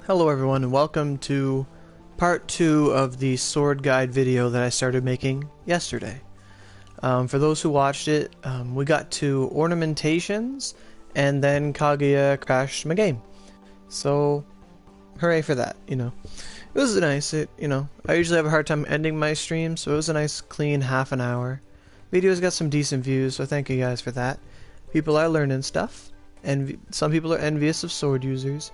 Hello everyone and welcome to part 2 of the sword guide video that I started making yesterday. For those who watched it, we got to ornamentations and then Kaguya crashed my game. So, hooray for that, you know. It was nice, I usually have a hard time ending my stream, so it was a nice clean half an hour. Video's got some decent views, so thank you guys for that. People are learning stuff, and some people are envious of sword users.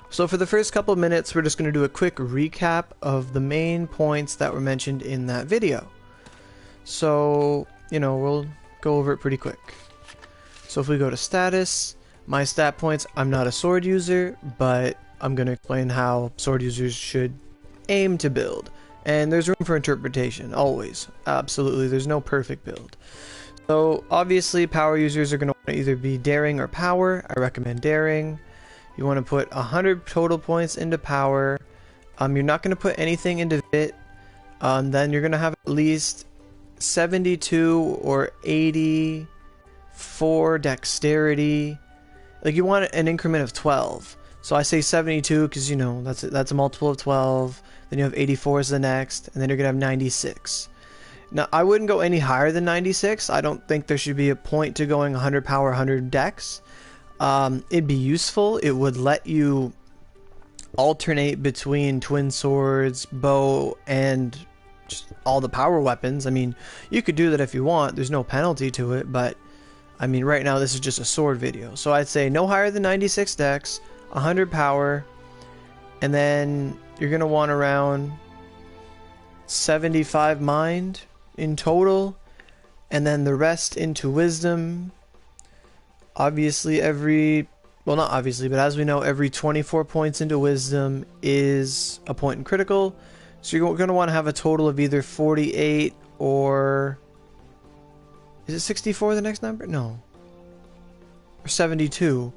So for the first couple of minutes, we're just going to do a quick recap of the main points that were mentioned in that video. So, we'll go over it pretty quick. So if we go to status, my stat points, I'm not a sword user, but I'm going to explain how sword users should aim to build. And there's room for interpretation, always. Absolutely, there's no perfect build. So obviously, power users are going to want to either be daring or power. I recommend daring. You want to put 100 total points into power. You're not going to put anything into vit. Then you're going to have at least 72 or 80 for dexterity. Like you want an increment of 12. So I say 72 because that's a multiple of 12. Then you have 84 as the next, and then you're going to have 96. Now I wouldn't go any higher than 96. I don't think there should be a point to going 100 power, 100 dex. It'd be useful. It would let you alternate between twin swords, bow, and just all the power weapons. I mean, you could do that if you want. There's no penalty to it, but I mean, right now this is just a sword video. So I'd say no higher than 96 dex, 100 power, and then you're going to want around 75 mind in total, and then the rest into wisdom. Obviously well, not obviously, but as we know, every 24 points into wisdom is a point in critical. So you're going to want to have a total of either 48 or... Is it 64 the next number? No. Or 72.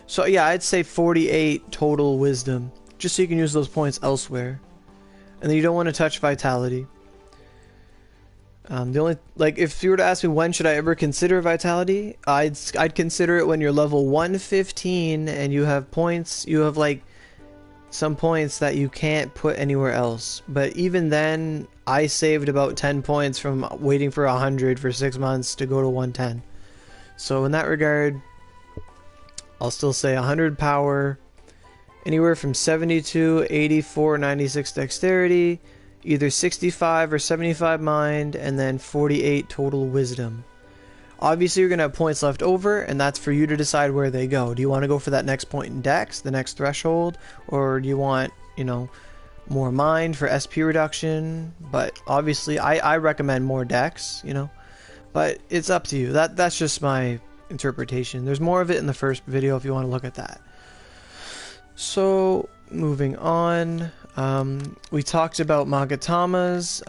So yeah, I'd say 48 total wisdom, just so you can use those points elsewhere. And then you don't want to touch vitality. If you were to ask me when should I ever consider vitality, I'd consider it when you're level 115 and you have points, some points that you can't put anywhere else. But even then, I saved about 10 points from waiting for 100 for 6 months to go to 110. So in that regard, I'll still say 100 power, anywhere from 72, 84, 96 dexterity, either 65 or 75 mind, and then 48 total wisdom. Obviously you're going to have points left over, and that's for you to decide where they go. Do you want to go for that next point in dex, the next threshold, or do you want, more mind for SP reduction? But obviously I recommend more dex, but it's up to you. That's just my interpretation. There's more of it in the first video if you want to look at that. So moving on, we talked about Magatamas.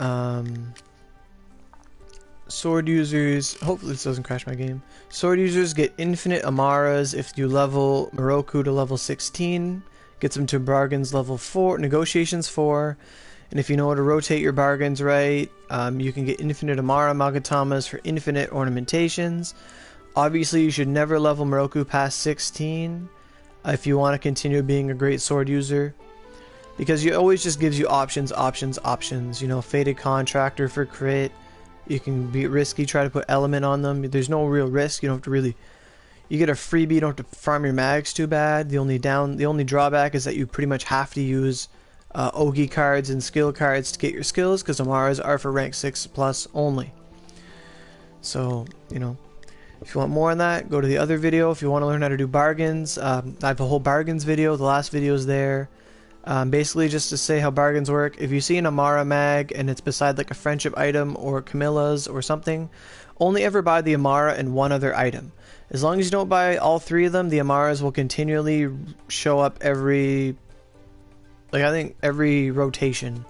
Sword users, hopefully this doesn't crash my game. Sword users get infinite amaras if you level Moroku to level 16. Gets them to bargains level 4, negotiations 4. And if you know how to rotate your bargains right, you can get infinite amara Magatamas for infinite ornamentations. Obviously you should never level Moroku past 16 if you want to continue being a great sword user, because it always just gives you options. Fated contractor for crit. You can be risky, try to put element on them. There's no real risk. You don't have to really, you get a freebie, you don't have to farm your mags too bad. The only drawback is that you pretty much have to use Ogi cards and skill cards to get your skills, because Amaras are for rank 6 plus only. So if you want more on that, go to the other video. If you want to learn how to do bargains, I have a whole bargains video. The last video is there. Basically just to say how bargains work. If you see an Amara mag and it's beside like a friendship item or Camilla's or something, only ever buy the Amara and one other item. As long as you don't buy all three of them, the Amaras will continually show up every rotation.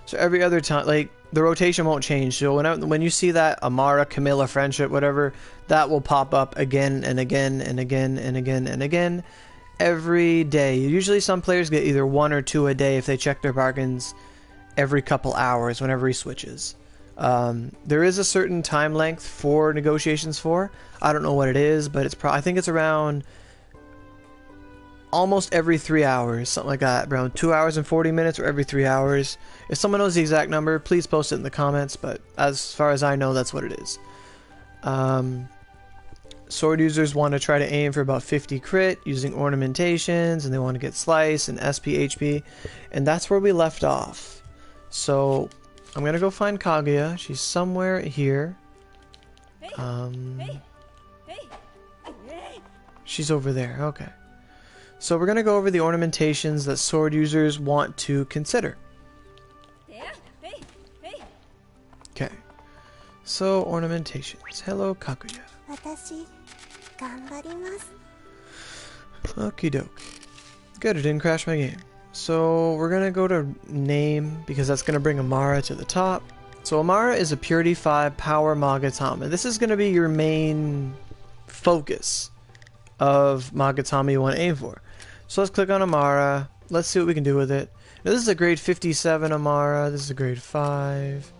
So every other time, the rotation won't change. So when you see that Amara, Camilla, friendship, whatever, that will pop up again and again and again and again and again every day. Usually some players get either 1 or 2 a day if they check their bargains every couple hours whenever he switches. There is a certain time length for negotiations 4. I don't know what it is, but I think it's around almost every 3 hours, something like that, around 2 hours and 40 minutes or every 3 hours. If someone knows the exact number, please post it in the comments, but as far as I know, that's what it is. Sword users want to try to aim for about 50 crit using ornamentations, and they want to get slice and SP HP, and that's where we left off. So I'm gonna go find Kaguya. She's somewhere here. She's over there. Okay. So we're gonna go over the ornamentations that sword users want to consider. Okay. So ornamentations. Hello, Kaguya. Okie doke. Good, it didn't crash my game. So we're gonna go to name because that's gonna bring Amara to the top. So Amara is a Purity 5 Power Magatama. This is gonna be your main focus of Magatama you want to aim for. So let's click on Amara. Let's see what we can do with it. Now this is a grade 57 Amara. This is a grade 5.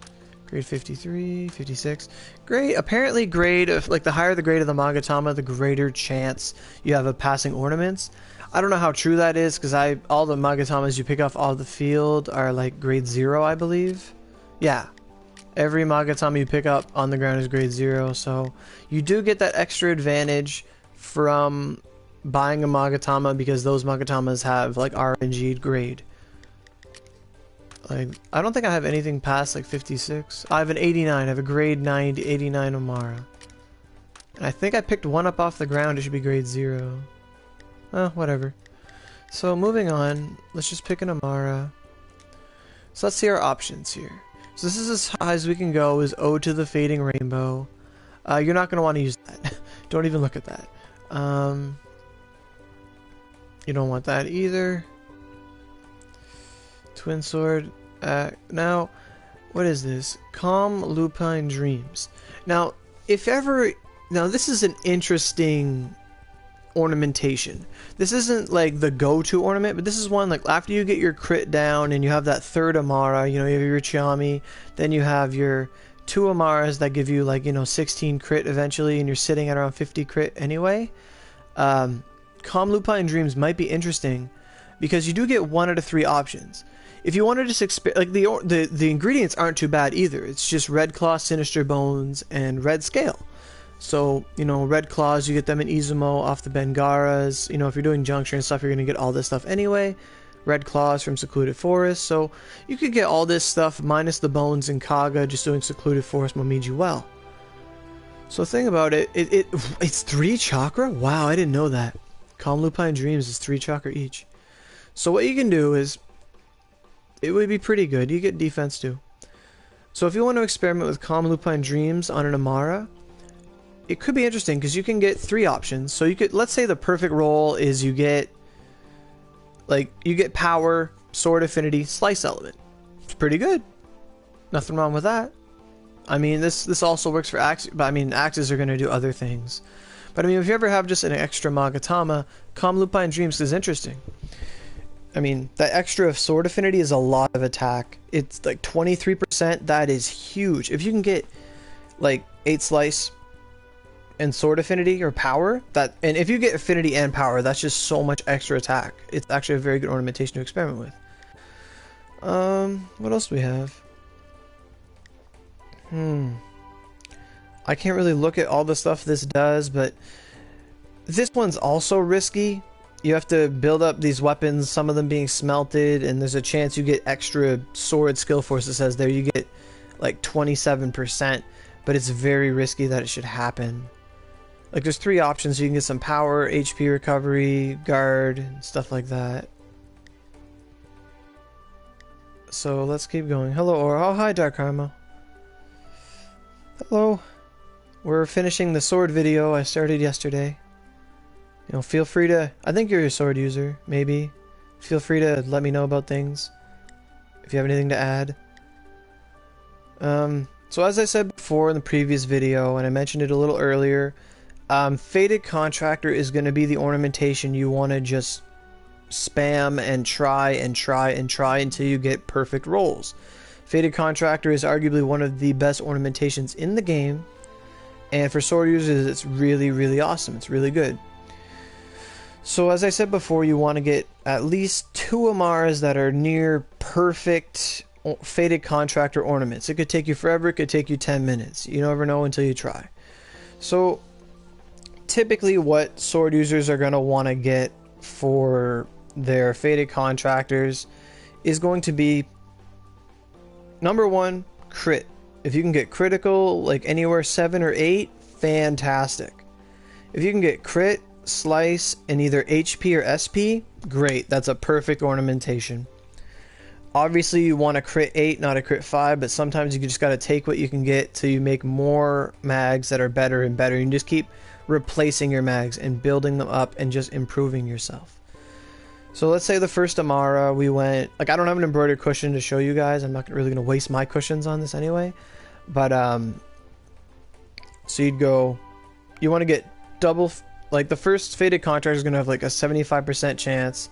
Grade 53, 56. Grade, apparently grade of, like, the higher the grade of the Magatama, the greater chance you have of passing ornaments. I don't know how true that is, because all the Magatamas you pick off all the field are like grade 0, I believe. Yeah. Every Magatama you pick up on the ground is grade 0, so you do get that extra advantage from buying a Magatama because those Magatamas have like RNG grade. Like, I don't think I have anything past like 56. I have an 89. I have a grade 90, 89 Amara. And I think I picked one up off the ground. It should be grade 0. Oh, whatever. So moving on, let's just pick an Amara. So let's see our options here. So this is as high as we can go, is Ode to the Fading Rainbow. You're not going to want to use that. Don't even look at that. You don't want that either. Twin Sword. Now, what is this? Calm Lupine Dreams. Now, now this is an interesting ornamentation. This isn't like the go-to ornament, but this is one like after you get your crit down and you have that third Amara, you know, you have your Chiami, then you have your 2 Amaras that give you like, you know, 16 crit eventually, and you're sitting at around 50 crit anyway. Calm Lupine Dreams might be interesting because you do get 1 out of 3 options. If you want to just like the ingredients aren't too bad either. It's just red claw, sinister bones, and red scale. So, you know, red claws, you get them in Izumo off the Bengaras. You know, if you're doing juncture and stuff, you're going to get all this stuff anyway. Red claws from Secluded Forest. So you could get all this stuff minus the bones in Kaga. Just doing Secluded Forest Momiji well. So the thing about it, it's 3 chakra? Wow, I didn't know that. Calm Lupine Dreams is 3 chakra each. So what you can do is, it would be pretty good. You get defense too. So if you want to experiment with Calm Lupine Dreams on an Amara, it could be interesting because you can get 3 options. So you could, let's say the perfect roll is you get power, sword affinity, slice element. It's pretty good. Nothing wrong with that. I mean, this also works for axes, but I mean, axes are going to do other things. But I mean, if you ever have just an extra Magatama, Calm Lupine Dreams is interesting. I mean, that extra of sword affinity is a lot of attack. It's like 23%. That is huge. If you can get like 8 slice and sword affinity or power, and if you get affinity and power, that's just so much extra attack. It's actually a very good ornamentation to experiment with. What else do we have? I can't really look at all the stuff this does, but this one's also risky. You have to build up these weapons, some of them being smelted, and there's a chance you get extra sword skill force. It says there you get like 27%, but it's very risky that it should happen. Like, there's 3 options. You can get some power, HP recovery, guard, and stuff like that. So let's keep going. Hello, Aura. Oh, hi, Dark Karma. Hello. We're finishing the sword video I started yesterday. You know, feel free to, I think you're a sword user, maybe. Feel free to let me know about things if you have anything to add. So as I said before in the previous video, and I mentioned it a little earlier, Fated Contractor is going to be the ornamentation you want to just spam and try and try and try until you get perfect rolls. Fated Contractor is arguably one of the best ornamentations in the game, and for sword users it's really, really awesome. It's really good. So as I said before, you want to get at least 2 amaras that are near perfect faded contractor ornaments. It could take you forever, it could take you 10 minutes. You never know until you try. So typically what sword users are going to want to get for their faded contractors is going to be, number 1, crit. If you can get critical, like anywhere 7 or 8, fantastic. If you can get crit, slice, and either HP or SP, great. That's a perfect ornamentation. Obviously you want a crit 8, not a crit 5, but sometimes you just got to take what you can get till you make more mags that are better and better. You can just keep replacing your mags and building them up and just improving yourself. So let's say the first Amara, we went, like, I don't have an embroidered cushion to show you guys. I'm not really going to waste my cushions on this anyway. But, so you'd go, you want to get double, like the first faded contractor is going to have like a 75% chance.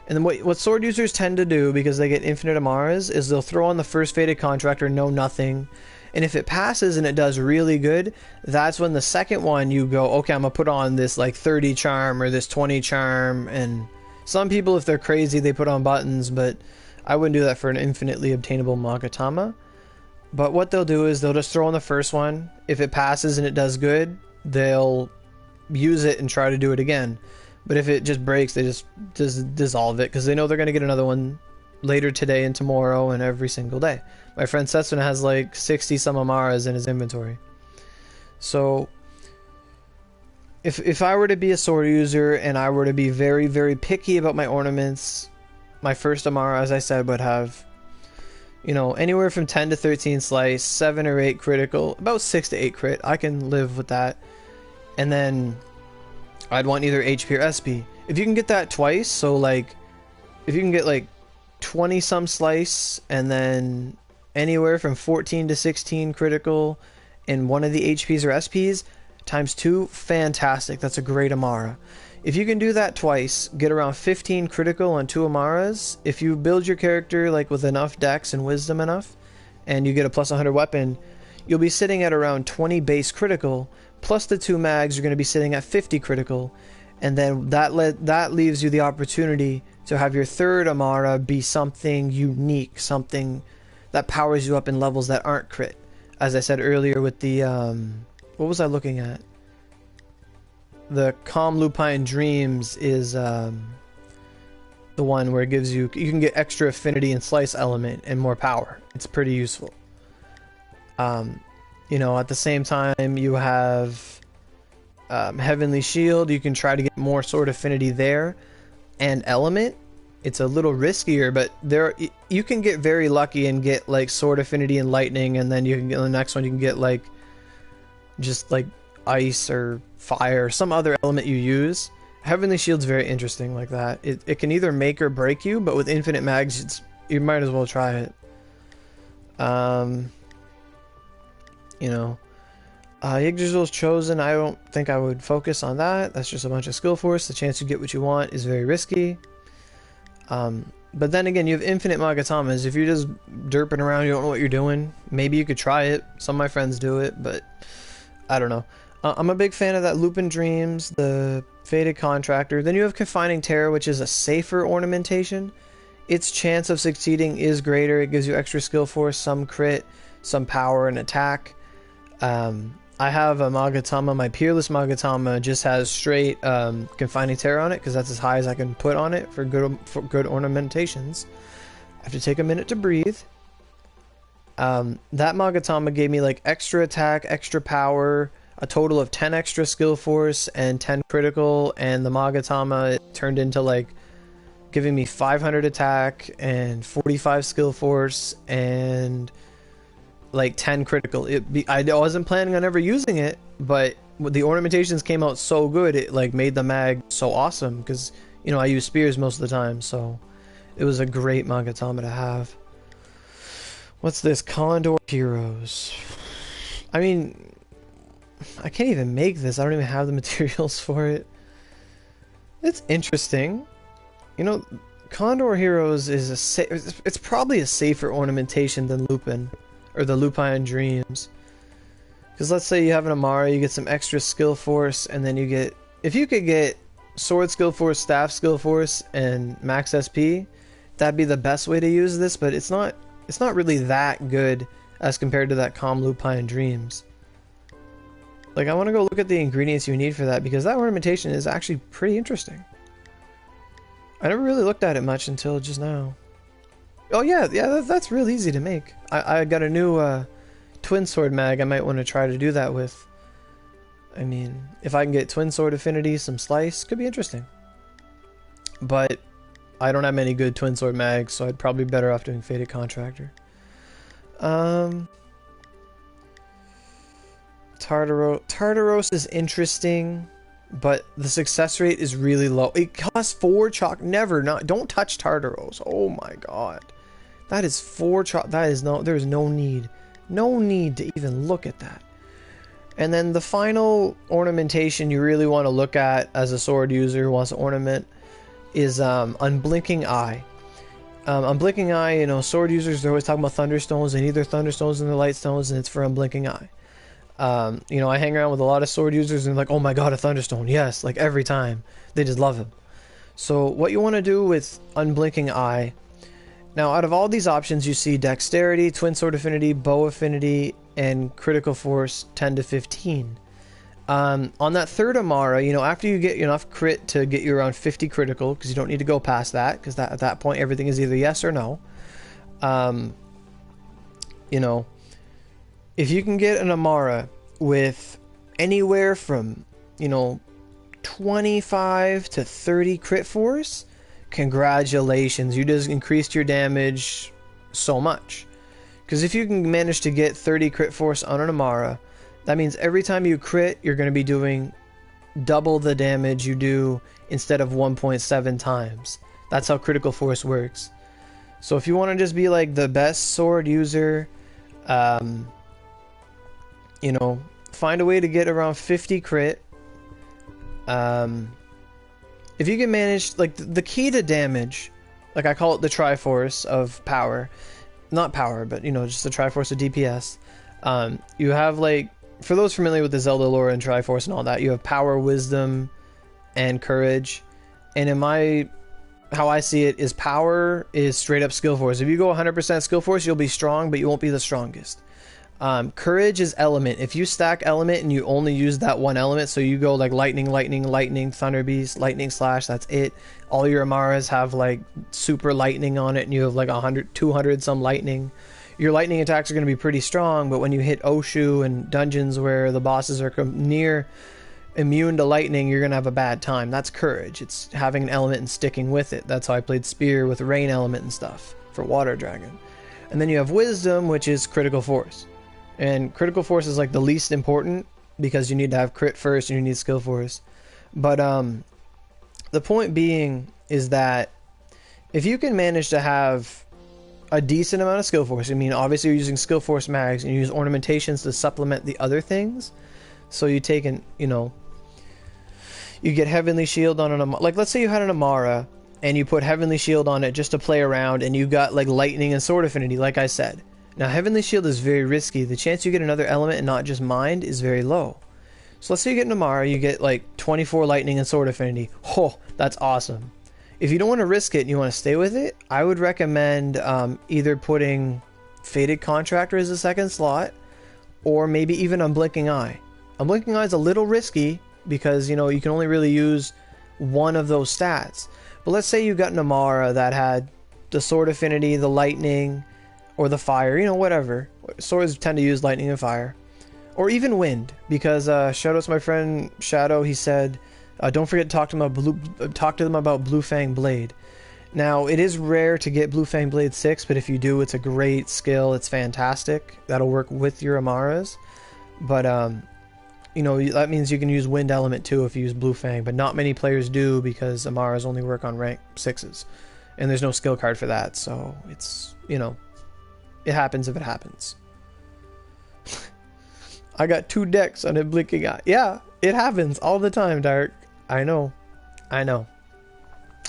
And then what sword users tend to do, because they get infinite Amaras, is they'll throw on the first faded contractor, know nothing. And if it passes and it does really good, that's when the second one you go, okay, I'm going to put on this like 30 charm or this 20 charm. And some people, if they're crazy, they put on buttons, but I wouldn't do that for an infinitely obtainable Magatama. But what they'll do is they'll just throw on the first one. If it passes and it does good, they'll use it and try to do it again. But if it just breaks, they just dissolve it, because they know they're going to get another one later today and tomorrow and every single day. My friend Setsuna has like 60 some Amaras in his inventory. So if I were to be a sword user and I were to be very, very picky about my ornaments, my first Amara, as I said, would have, you know, anywhere from 10 to 13 slice, 7 or 8 critical, about 6 to 8 crit. I can live with that. And then I'd want either HP or SP. If you can get that twice, so like if you can get like 20 some slice and then anywhere from 14 to 16 critical in one of the HPs or SPs times 2, fantastic. That's a great Amara. If you can do that twice, get around 15 critical on 2 Amaras, if you build your character like with enough dex and wisdom enough, and you get a plus 100 weapon, you'll be sitting at around 20 base critical, plus the 2 mags, you're going to be sitting at 50 critical, and then that leaves you the opportunity to have your third Amara be something unique, something that powers you up in levels that aren't crit. As I said earlier with the, what was I looking at? The Calm Lupine Dreams is the one where it gives you can get extra affinity and slice element and more power. It's pretty useful. You know, at the same time you have Heavenly Shield. You can try to get more sword affinity there, and element. It's a little riskier, but there you can get very lucky and get like sword affinity and lightning, and then you can get the next one. You can get like just like ice or fire, some other element you use. Heavenly Shield's very interesting like that. It can either make or break you, but with infinite mags, you might as well try it. You know, Yggdrasil's Chosen, I don't think I would focus on that. That's just a bunch of skill force. The chance you get what you want is very risky. But then again, you have infinite Magatamas. If you're just derping around, you don't know what you're doing, maybe you could try it. Some of my friends do it, but I don't know. I'm a big fan of that Lupine Dreams, the Faded Contractor. Then you have Confining Terror, which is a safer ornamentation. Its chance of succeeding is greater. It gives you extra skill force, some crit, some power and attack. I have a Magatama. My Peerless Magatama just has straight Confining Terror on it, because that's as high as I can put on it for good ornamentations. I have to take a minute to breathe. That Magatama gave me like extra attack, extra power, a total of 10 extra skill force and 10 critical, and the Magatama turned into like giving me 500 attack and 45 skill force and like 10 critical. I wasn't planning on ever using it, but the ornamentations came out so good, it like made the mag so awesome, because you know I use spears most of the time, so it was a great Magatama to have. What's this? Condor Heroes. I mean, I can't even make this. I don't even have the materials for it. It's interesting. You know, Condor Heroes is it's probably a safer ornamentation than Lupine, or the Lupine Dreams. Because let's say you have an Amara, you get some extra skill force, and then you get, if you could get sword skill force, staff skill force, and max SP, that'd be the best way to use this, but it's not really that good as compared to that calm Lupine dreams. Like, I want to go look at the ingredients you need for that, because that ornamentation is actually pretty interesting. I never really looked at it much until just now. Oh yeah, that's real easy to make. I got a new twin sword mag I might want to try to do that with. I mean, if I can get twin sword affinity, some slice, could be interesting. But I don't have many good twin sword mags, so I'd probably be better off doing Faded Contractor. Tartaros is interesting, but the success rate is really low. It costs 4 chalk. Don't touch Tartaros. Oh my god. That is 4 chalk. There's no need to even look at that. And then the final ornamentation you really want to look at as a sword user who wants to ornament is Unblinking Eye. Unblinking Eye, you know, sword users, they're always talking about Thunderstones. They need their Thunderstones and their Lightstones, and it's for Unblinking Eye. You know, I hang around with a lot of sword users and they're like, oh my god, a Thunderstone. Yes, like every time. They just love him. So what you want to do with Unblinking Eye, now out of all these options you see Dexterity, Twin Sword Affinity, Bow Affinity, and Critical Force 10 to 15. On that third Amara, you know, after you get enough crit to get you around 50 critical, because you don't need to go past that, because at that point everything is either yes or no. You know, if you can get an Amara with anywhere from, you know, 25 to 30 crit force, congratulations, you just increased your damage so much. Because if you can manage to get 30 crit force on an Amara, that means every time you crit, you're going to be doing double the damage you do instead of 1.7 times. That's how critical force works. So if you want to just be like the best sword user, you know, find a way to get around 50 crit. If you can manage, like, the key to damage, like I call it the Triforce of power, not power, but, you know, just the Triforce of DPS. You have, like, for those familiar with the Zelda lore and Triforce and all that, you have power, wisdom, and courage. And in how I see it is power is straight up skill force. If you go 100% skill force, you'll be strong, but you won't be the strongest. Courage is element. If you stack element and you only use that one element, so you go like lightning, thunder beast, lightning slash, that's it. All your Amaras have like super lightning on it, and you have like 100, 200 some lightning. Your lightning attacks are going to be pretty strong, but when you hit Oshu and dungeons where the bosses are near immune to lightning, you're going to have a bad time. That's courage. It's having an element and sticking with it. That's how I played spear with rain element and stuff for water dragon. And then you have wisdom, which is critical force. And critical force is like the least important because you need to have crit first and you need skill force. But the point being is that if you can manage to have a decent amount of skill force, I mean, obviously you're using skill force mags and you use ornamentations to supplement the other things. So you take an, you know, you get Heavenly Shield on an Amara. Like, let's say you had an Amara and you put Heavenly Shield on it just to play around, and you got like lightning and sword affinity, like I said. Now, Heavenly Shield is very risky. The chance you get another element and not just mind is very low. So let's say you get an Amara, you get like 24 lightning and sword affinity. Oh, that's awesome. If you don't want to risk it and you want to stay with it, I would recommend either putting Faded Contractor as a second slot, or maybe even Unblinking Eye. Unblinking Eye is a little risky because, you know, you can only really use one of those stats. But let's say you got an Amara that had the sword affinity, the lightning, or the fire, you know, whatever. Swords tend to use lightning and fire. Or even wind, because shout out to my friend Shadow, he said, don't forget to talk to them about Blue Fang Blade. Now, it is rare to get Blue Fang Blade 6, but if you do, it's a great skill. It's fantastic. That'll work with your Amaras. But, you know, that means you can use Wind Element too if you use Blue Fang, but not many players do because Amaras only work on rank 6s. And there's no skill card for that, so it's, you know, it happens if it happens. I got 2 decks on a Blinking Eye. Yeah, it happens all the time, Dark. I know.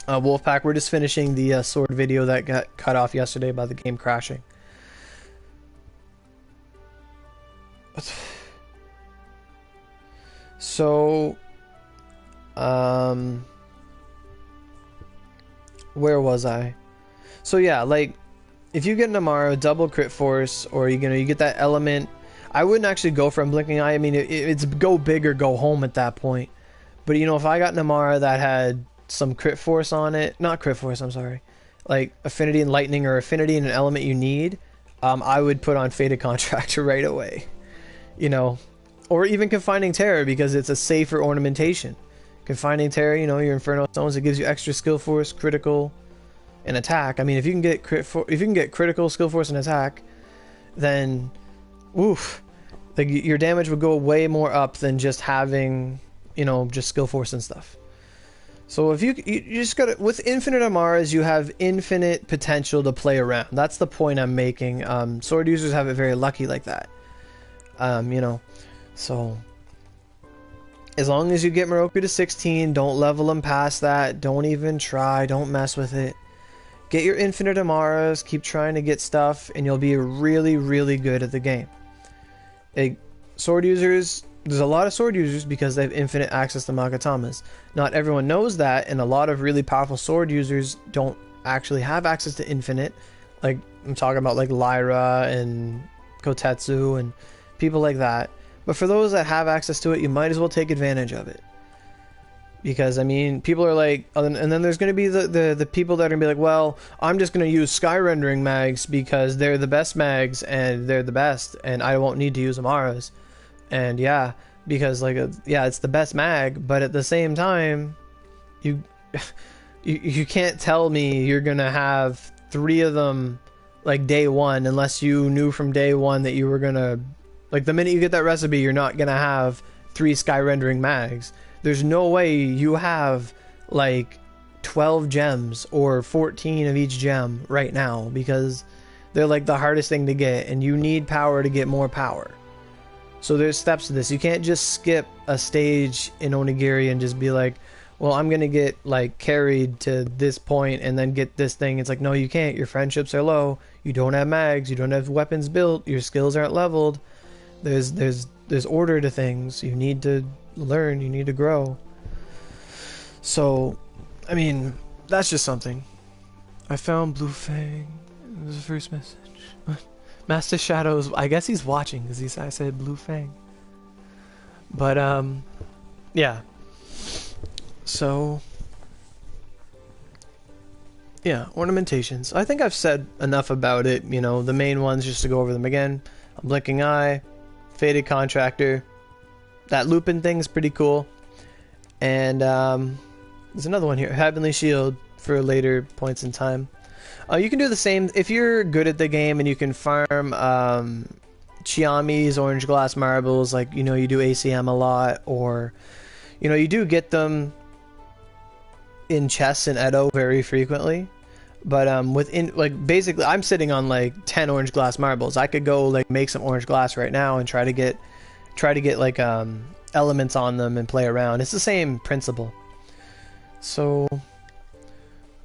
Wolfpack, we're just finishing the sword video that got cut off yesterday by the game crashing. So, where was I? So yeah, like, if you get an Amara, double crit force, or you get that element, I wouldn't actually go for Unblinking Eye. I mean, it's go big or go home at that point. But you know, if I got an Amara that had some crit force on it, not crit force, I'm sorry, like affinity and lightning or affinity and an element you need, I would put on Fated Contractor right away. You know, or even Confining Terror, because it's a safer ornamentation. Confining Terror, you know, your Inferno Stones, it gives you extra skill force, critical, and attack. I mean, if you can get critical, skill force, and attack, then oof, like your damage would go way more up than just having, you know, just skill force and stuff. So if you just gotta, with infinite Amaras, you have infinite potential to play around. That's the point I'm making. Sword users have it very lucky like that. You know, so as long as you get Moroku to 16, don't level them past that. Don't even try. Don't mess with it. Get your infinite Amaras, keep trying to get stuff, and you'll be really, really good at the game. Sword users, there's a lot of sword users because they have infinite access to Magatamas. Not everyone knows that, and a lot of really powerful sword users don't actually have access to infinite. Like, I'm talking about like Lyra and Kotetsu and people like that. But for those that have access to it, you might as well take advantage of it. Because, I mean, people are like, and then there's going to be the people that are going to be like, well, I'm just going to use sky rendering mags because they're the best mags and they're the best and I won't need to use Amaras. And yeah, because like, yeah, it's the best mag, but at the same time, you can't tell me you're going to have 3 of them like day one unless you knew from day one that you were going to, like the minute you get that recipe, you're not going to have 3 sky rendering mags. There's no way you have like 12 gems or 14 of each gem right now because they're like the hardest thing to get and you need power to get more power. So there's steps to this. You can't just skip a stage in Onigiri and just be like, well, I'm going to get like carried to this point and then get this thing. It's like, no, you can't. Your friendships are low. You don't have mags. You don't have weapons built. Your skills aren't leveled. There's order to things. You need to learn, you need to grow. So, I mean, that's just something. I found Blue Fang. It was the first message. Master Shadows, I guess he's watching because I said Blue Fang. But, yeah. So, yeah, ornamentations. I think I've said enough about it. You know, the main ones, just to go over them again. Unblinking Eye, Fated Contractor. That Lupine thing is pretty cool. And there's another one here. Heavenly Shield for later points in time. You can do the same if you're good at the game and you can farm Chiami's Orange Glass Marbles, like, you know, you do ACM a lot, or, you know, you do get them in chests in Edo very frequently. But within, like, basically I'm sitting on like 10 Orange Glass Marbles. I could go like make some Orange Glass right now and try to get like elements on them and play around. It's the same principle. So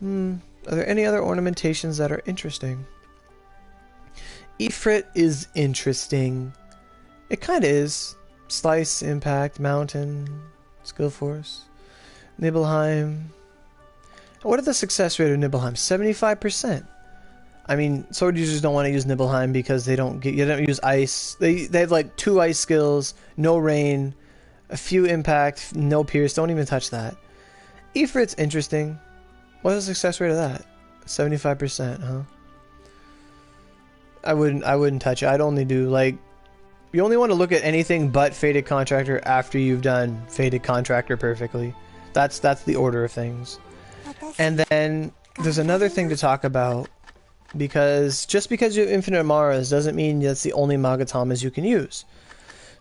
are there any other ornamentations that are interesting? Ifrit is interesting. It kind of is. Slice, Impact, Mountain, Skill Force, Nibelheim. What is the success rate of Nibelheim? 75%. I mean, sword users don't want to use Nibelheim because they don't use ice. They have like 2 ice skills, no rain, a few impact, no pierce. Don't even touch that. Ifrit's interesting. What's the success rate of that? 75%, huh? I wouldn't touch it. I'd only do like, you only want to look at anything but Fated Contractor after you've done Fated Contractor perfectly. That's the order of things. And then there's another thing to talk about. Because just because you have infinite Amaras doesn't mean that's the only Magatamas you can use.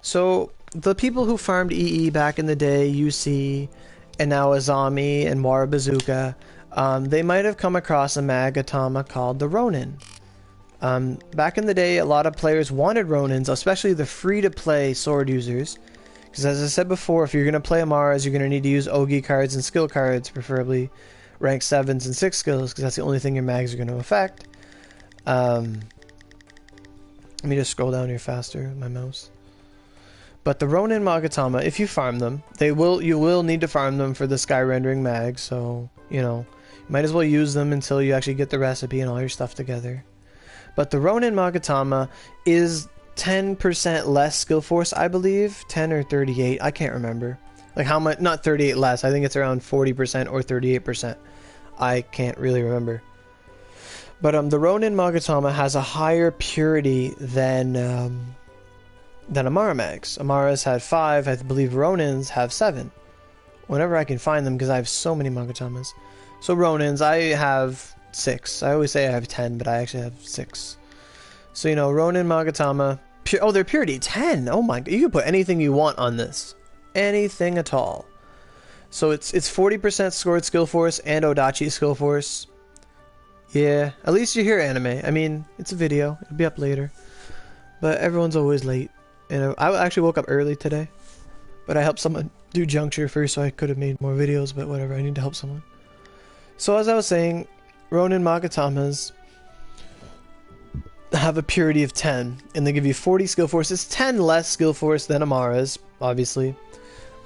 So the people who farmed EE back in the day, UC, and now Azami and Mara Bazooka, they might have come across a Magatama called the Ronin. Back in the day, a lot of players wanted Ronins, especially the free-to-play sword users. Because as I said before, if you're going to play Amaras, you're going to need to use Ogi cards and skill cards, preferably rank 7s and 6 skills, because that's the only thing your mags are going to affect. Let me just scroll down here faster with my mouse. But the Ronin Magatama, if you farm them, you will need to farm them for the sky rendering mag, so, you know, Might as well use them until you actually get the recipe and all your stuff together. But the Ronin Magatama is 10% less skill force, I believe. 10 or 38, I can't remember. Like how much, not 38 less, I think it's around 40% or 38%. I can't really remember. But the Ronin Magatama has a higher purity than Amara mags. Amaras had 5, I believe Ronins have 7. Whenever I can find them, because I have so many Magatamas. So Ronins, I have 6. I always say I have 10, but I actually have 6. So, you know, Ronin Magatama... oh, their purity, 10! Oh my... You can put anything you want on this. Anything at all. So it's 40% scored skill force and Odachi skill force. Yeah, at least you hear anime. I mean, it's a video. It'll be up later. But everyone's always late. And I actually woke up early today. But I helped someone do juncture first, so I could have made more videos, but whatever, I need to help someone. So as I was saying, Ronin Magatamas have a purity of 10, and they give you 40 skill force. It's 10 less skill force than Amara's, obviously.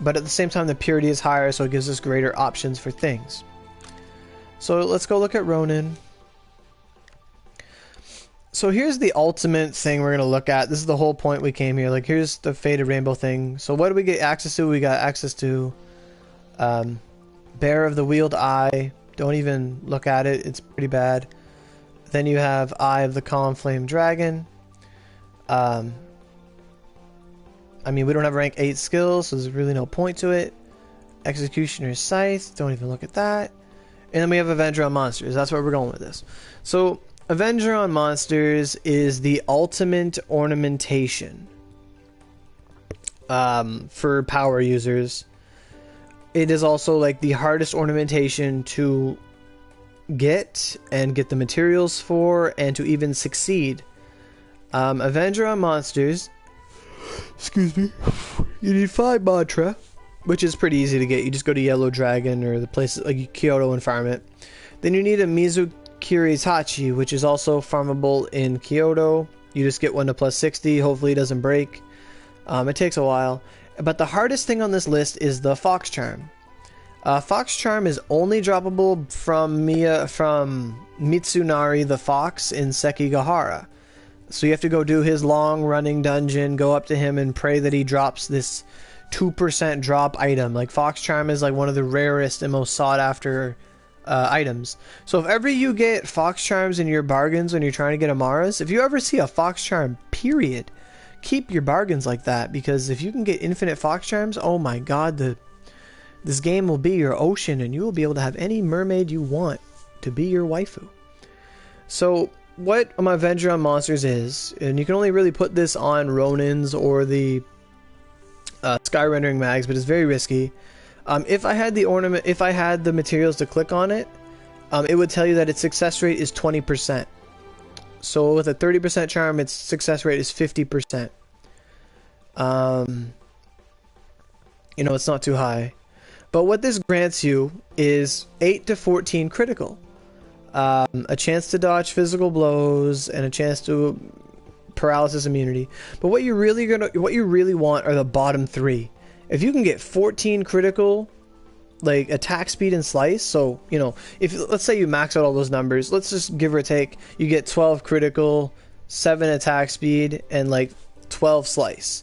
But at the same time, the purity is higher, so it gives us greater options for things. So let's go look at Ronin. So here's the ultimate thing we're going to look at. This is the whole point we came here. Like, here's the Faded Rainbow thing. So what do we get access to? We got access to Bear of the Wheeled Eye. Don't even look at it. It's pretty bad. Then you have Eye of the Calm Flame Dragon. I mean, we don't have rank 8 skills, so there's really no point to it. Executioner's Scythe. Don't even look at that. And then we have Avenger on Monsters. That's where we're going with this. So... Avenger on Monsters is the ultimate ornamentation for power users. It is also like the hardest ornamentation to get and get the materials for and to even succeed. Avenger on Monsters, excuse me, you need 5 mantra, which is pretty easy to get. You just go to Yellow Dragon or the places like Kyoto and farm it. Then you need a Mizukiri Tachi, which is also farmable in Kyoto. You just get one to plus 60. Hopefully it doesn't break. It takes a while. But the hardest thing on this list is the Fox Charm. Fox Charm is only droppable from Mitsunari the Fox in Sekigahara. So you have to go do his long running dungeon, go up to him and pray that he drops this 2% drop item. Like, Fox Charm is like one of the rarest and most sought after items. So if ever you get Fox Charms in your bargains when you're trying to get Amaras, if you ever see a Fox Charm, period, keep your bargains like that, because if you can get infinite Fox Charms, oh my god, this game will be your ocean and you will be able to have any mermaid you want to be your waifu. So what my Avenger on Monsters is, and you can only really put this on Ronins or the Sky Rendering Mags, but it's very risky. If I had the materials to click on it, it would tell you that its success rate is 20%. So with a 30% charm, its success rate is 50%. You know, it's not too high. But what this grants you is 8 to 14 critical. A chance to dodge physical blows and a chance to paralysis immunity. But what you really want are the bottom 3. If you can get 14 critical, like attack speed and slice, so, you know, if let's say you max out all those numbers, let's just give or take, you get 12 critical, 7 attack speed, and like 12 slice.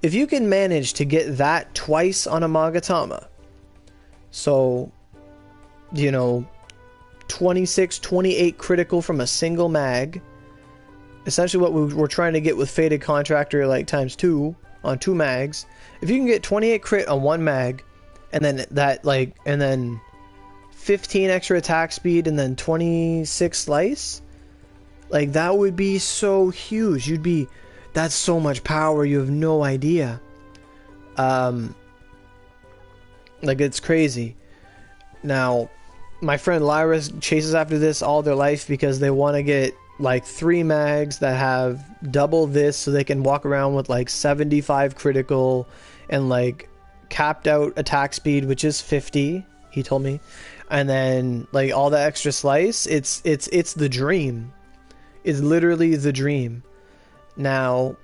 If you can manage to get that twice on a Magatama, so, you know, 26, 28 critical from a single mag, essentially what we're trying to get with Faded Contractor, like times 2 on 2 mags. If you can get 28 crit on 1 mag, and then and then 15 extra attack speed, and then 26 slice, like, that would be so huge. That's so much power, you have no idea. Like, it's crazy. Now, my friend Lyra chases after this all their life because they want to get like 3 mags that have double this, so they can walk around with like 75 critical and like capped out attack speed, which is 50, he told me, and then like all the extra slice. It's the dream. It's literally the dream. Now,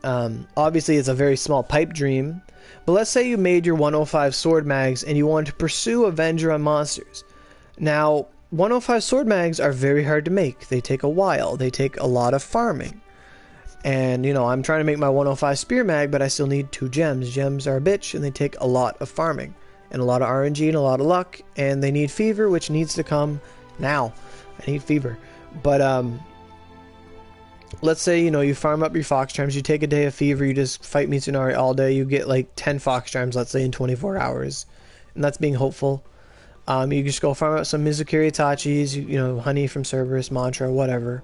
obviously it's a very small pipe dream, but let's say you made your 105 sword mags and you wanted to pursue Avenger on Monsters. Now, 105 sword mags are very hard to make. They take a while. They take a lot of farming. And, you know, I'm trying to make my 105 spear mag, but I still need 2 gems. Gems are a bitch, and they take a lot of farming. And a lot of RNG and a lot of luck. And they need fever, which needs to come now. I need fever. But, let's say, you know, you farm up your fox charms. You take a day of fever. You just fight Mitsunari all day. You get, like, 10 fox charms, let's say, in 24 hours. And that's being hopeful. You just go farm out some Mizukiri Itachis, you know, honey from Cerberus, mantra, whatever.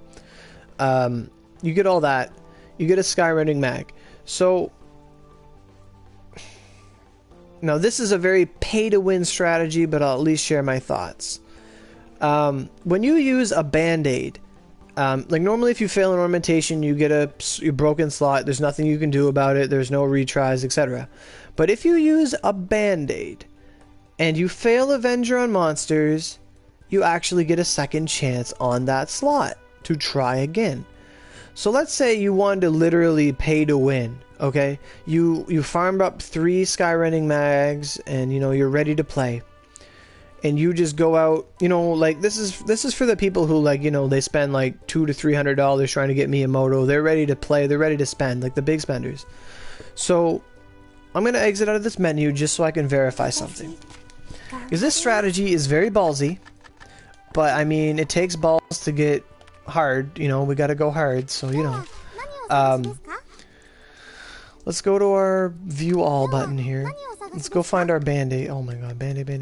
You get all that. You get a skyrending mag. So, now this is a very pay-to-win strategy, but I'll at least share my thoughts. When you use a band-aid, like normally if you fail an ornamentation, you get a broken slot. There's nothing you can do about it. There's no retries, etc. But if you use a band-aid, and you fail Avenger on monsters, you actually get a second chance on that slot to try again. So let's say you wanted to literally pay to win, okay? You farmed up 3 skyrending mags, and you know you're ready to play. And you just go out, you know, like this is for the people who, like, you know, they spend like $200 to $300 trying to get Miyamoto. They're ready to play. They're ready to spend, like the big spenders. So I'm gonna exit out of this menu just so I can verify something. Because this strategy is very ballsy, but I mean, it takes balls to get hard, you know, we gotta go hard, so you know. Let's go to our view all button here. Let's go find our band-aid. Oh my god, band-aids.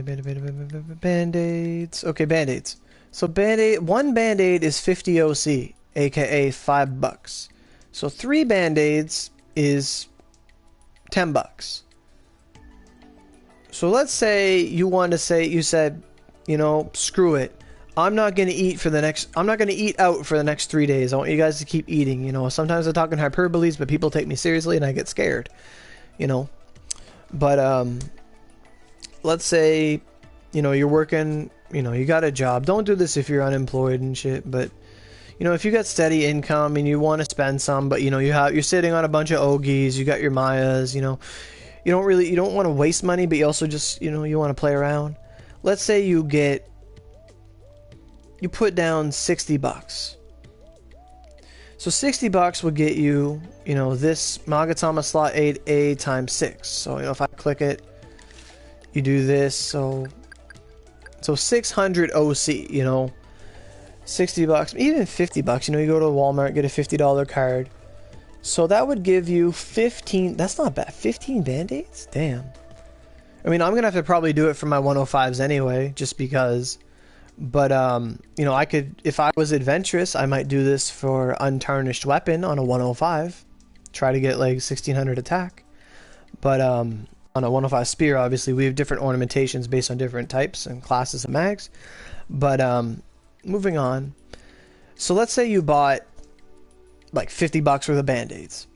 Okay, band-aids. So one band-aid is 50 OC, aka $5. So 3 band-aids is $10. So let's say you said, you know, screw it. I'm not going to eat out for the next 3 days. I want you guys to keep eating, you know. Sometimes I'm talking hyperboles, but people take me seriously and I get scared, you know. But, let's say, you know, you're working, you know, you got a job. Don't do this if you're unemployed and shit, but, you know, if you got steady income and you want to spend some, but, you know, you're sitting on a bunch of Ogis, you got your Mayas, you know. You don't want to waste money, but you also just, you know, you want to play around. Let's say you put down $60. So $60 would get you, you know, this Magatama slot 8A times 6. So, you know, if I click it, you do this, so 600 OC, you know, $60, even $50, you know, you go to Walmart, get a $50 card. So that would give you 15, that's not bad, 15 band-aids? Damn. I mean, I'm gonna have to probably do it for my 105s anyway, just because. But, you know, I could, if I was adventurous, I might do this for Untarnished Weapon on a 105. Try to get, like, 1600 attack. But, on a 105 Spear, obviously, we have different ornamentations based on different types and classes of mags. But, moving on. So let's say you bought like $50 worth of band-aids.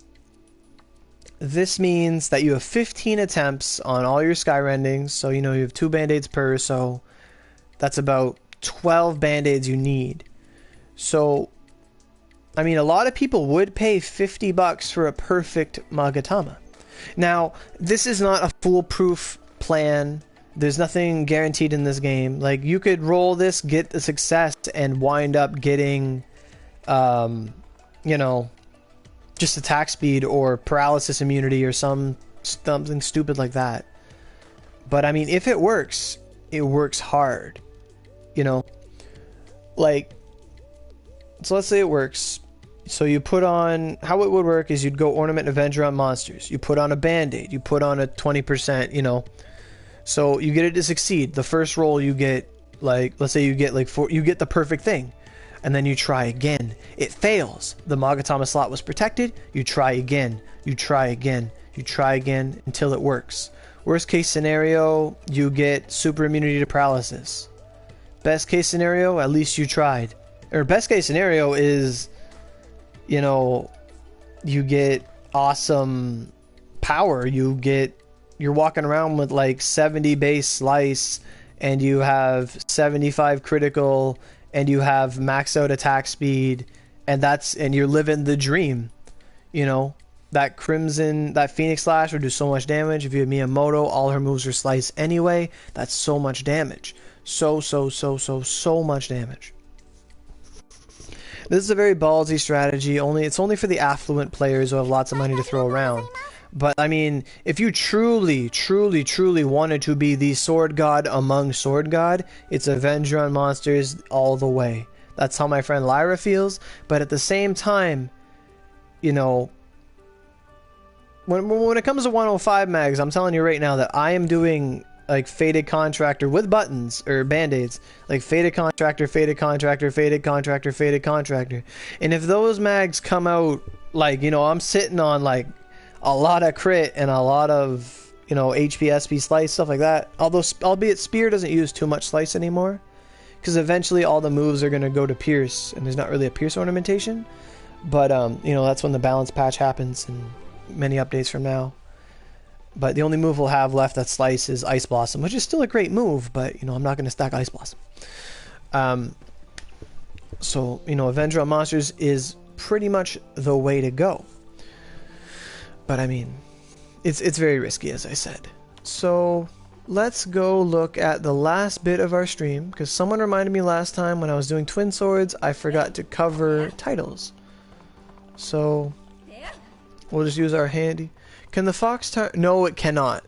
This means that you have 15 attempts on all your skyrendings, so you know you have 2 band-aids per, so that's about 12 band-aids you need. So, I mean, a lot of people would pay $50 for a perfect Magatama. Now, this is not a foolproof plan. There's nothing guaranteed in this game. Like, you could roll this, get the success, and wind up getting, you know, just attack speed or paralysis immunity or something stupid like that. But I mean, if it works hard, you know. Like, so let's say it works. So you put on, how it would work is you'd go Ornament Avenger on monsters. You put on a band-aid. You put on a 20%, you know. So you get it to succeed. The first roll you get, like, let's say you get like you get the perfect thing. And then you try again. It fails. The Magatama slot was protected. You try again. You try again. You try again until it works. Worst case scenario, you get super immunity to paralysis. Best case scenario, at least you tried. Or best case scenario is, you know, you get awesome power. You're walking around with like 70 base slice, and you have 75 critical, and you have maxed out attack speed, and you're living the dream. You know, that Phoenix Slash would do so much damage. If you have Miyamoto, all her moves are slice anyway. That's so much damage. So much damage. This is a very ballsy strategy. It's only for the affluent players who have lots of money to throw around. But I mean, if you truly wanted to be the sword god among sword god, it's Avenger on monsters all the way. That's how my friend Lyra feels. But at the same time, you know, when it comes to 105 mags, I'm telling you right now that I am doing like Faded Contractor with buttons or band-aids, like Faded Contractor, Faded Contractor, Faded Contractor, Faded Contractor. And if those mags come out, like, you know, I'm sitting on like a lot of crit and a lot of, you know, HP, SP, slice, stuff like that. Although, albeit Spear doesn't use too much slice anymore, because eventually all the moves are going to go to Pierce, and there's not really a Pierce ornamentation. But, you know, that's when the balance patch happens in many updates from now. But the only move we'll have left that slice is Ice Blossom, which is still a great move, but, you know, I'm not going to stack Ice Blossom. So, you know, Avenger on monsters is pretty much the way to go. But, I mean, it's very risky, as I said. So, let's go look at the last bit of our stream, because someone reminded me last time when I was doing Twin Swords, I forgot to cover titles. So, we'll just use our handy... Can the fox turn? No, it cannot.